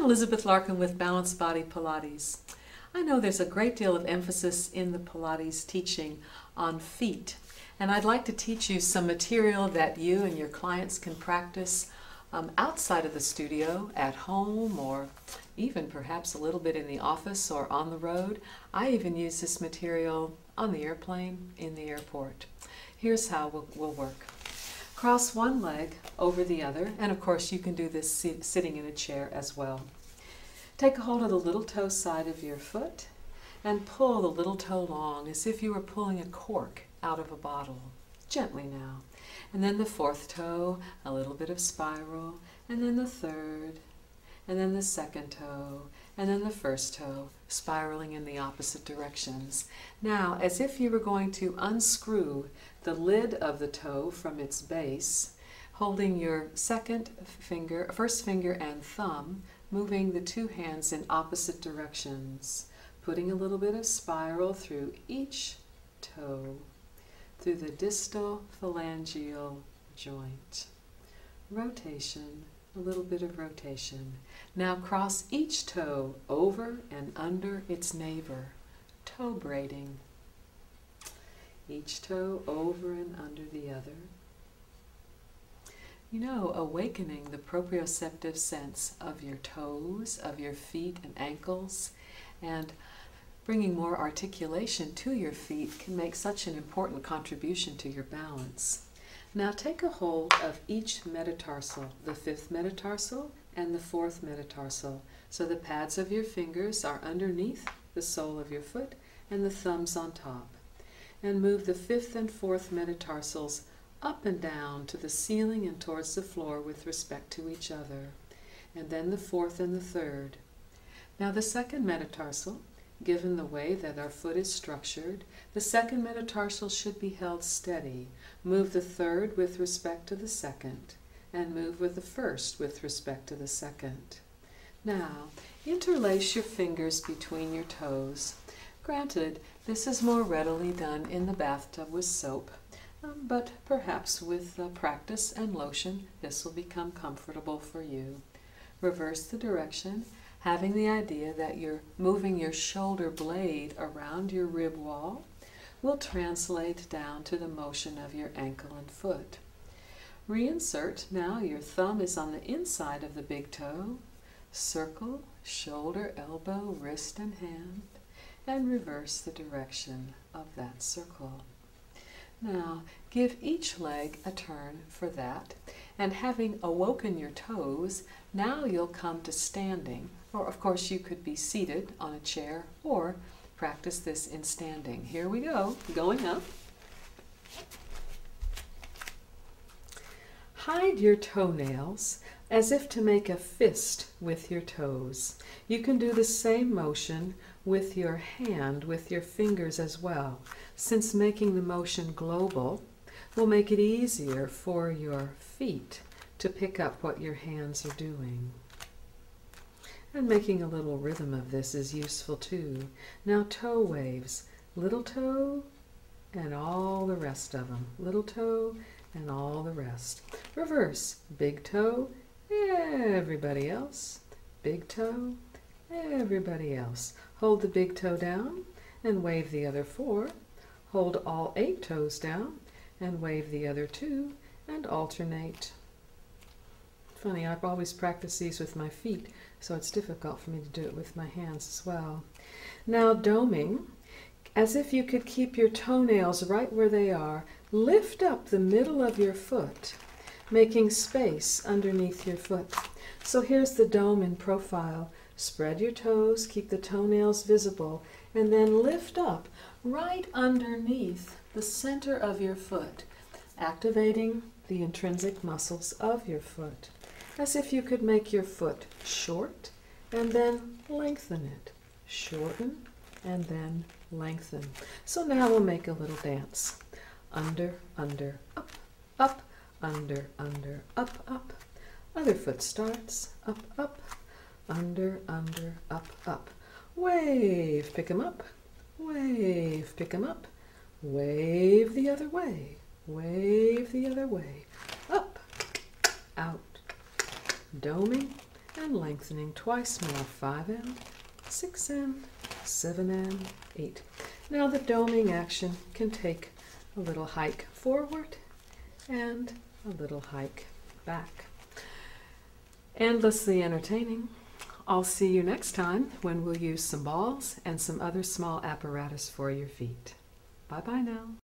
I'm Elizabeth Larkam with Balanced Body Pilates. I know there's a great deal of emphasis in the Pilates teaching on feet, and I'd like to teach you some material that you and your clients can practice outside of the studio, at home, or even perhaps a little bit in the office or on the road. I even use this material on the airplane, in the airport. Here's how we'll work. Cross one leg over the other, and of course you can do this sitting in a chair as well. Take a hold of the little toe side of your foot and pull the little toe long as if you were pulling a cork out of a bottle. Gently now. And then the fourth toe, a little bit of spiral, and then the third, and then the second toe, and then the first toe, spiraling in the opposite directions. Now, as if you were going to unscrew the lid of the toe from its base, holding your first finger and thumb, moving the two hands in opposite directions, putting a little bit of spiral through each toe, through the distal phalangeal joint. Rotation, a little bit of rotation. Now cross each toe over and under its neighbor, toe braiding. Each toe over and under the other. You know, awakening the proprioceptive sense of your toes, of your feet and ankles, and bringing more articulation to your feet can make such an important contribution to your balance. Now take a hold of each metatarsal, the fifth metatarsal and the fourth metatarsal, so the pads of your fingers are underneath the sole of your foot and the thumbs on top. And move the fifth and fourth metatarsals up and down to the ceiling and towards the floor with respect to each other, and then the fourth and the third. Now the second metatarsal, given the way that our foot is structured, the second metatarsal should be held steady. Move the third with respect to the second, and move with the first with respect to the second. Now, interlace your fingers between your toes. Granted, this is more readily done in the bathtub with soap, but perhaps with practice and lotion, this will become comfortable for you. Reverse the direction, having the idea that you're moving your shoulder blade around your rib wall will translate down to the motion of your ankle and foot. Reinsert. Now your thumb is on the inside of the big toe. Circle, shoulder, elbow, wrist, and hand, and reverse the direction of that circle. Now, give each leg a turn for that, and having awoken your toes, now you'll come to standing, or of course you could be seated on a chair, or practice this in standing. Here we go, going up. Hide your toenails as if to make a fist with your toes. You can do the same motion with your hand, with your fingers as well, since making the motion global will make it easier for your feet to pick up what your hands are doing. And making a little rhythm of this is useful too. Now toe waves, little toe and all the rest of them. Little toe and all the rest. Reverse, big toe, everybody else. Big toe, everybody else. Hold the big toe down and wave the other 4. Hold all 8 toes down and wave the other 2 and alternate. Funny, I've always practiced these with my feet, so it's difficult for me to do it with my hands as well. Now doming, as if you could keep your toenails right where they are, lift up the middle of your foot, making space underneath your foot. So here's the dome in profile. Spread your toes, keep the toenails visible, and then lift up right underneath the center of your foot, activating the intrinsic muscles of your foot, as if you could make your foot short and then lengthen it. Shorten and then lengthen. So now we'll make a little dance. Under, under, up, up, under, under, up, up. Other foot starts, up, up, under, under, up, up. Wave, pick 'em up. Wave, pick 'em up. Wave the other way. Wave the other way. Up, out. Doming and lengthening twice more, 5 and 6 and 7 and 8. Now the doming action can take a little hike forward and a little hike back. Endlessly entertaining. I'll see you next time when we'll use some balls and some other small apparatus for your feet. Bye-bye now.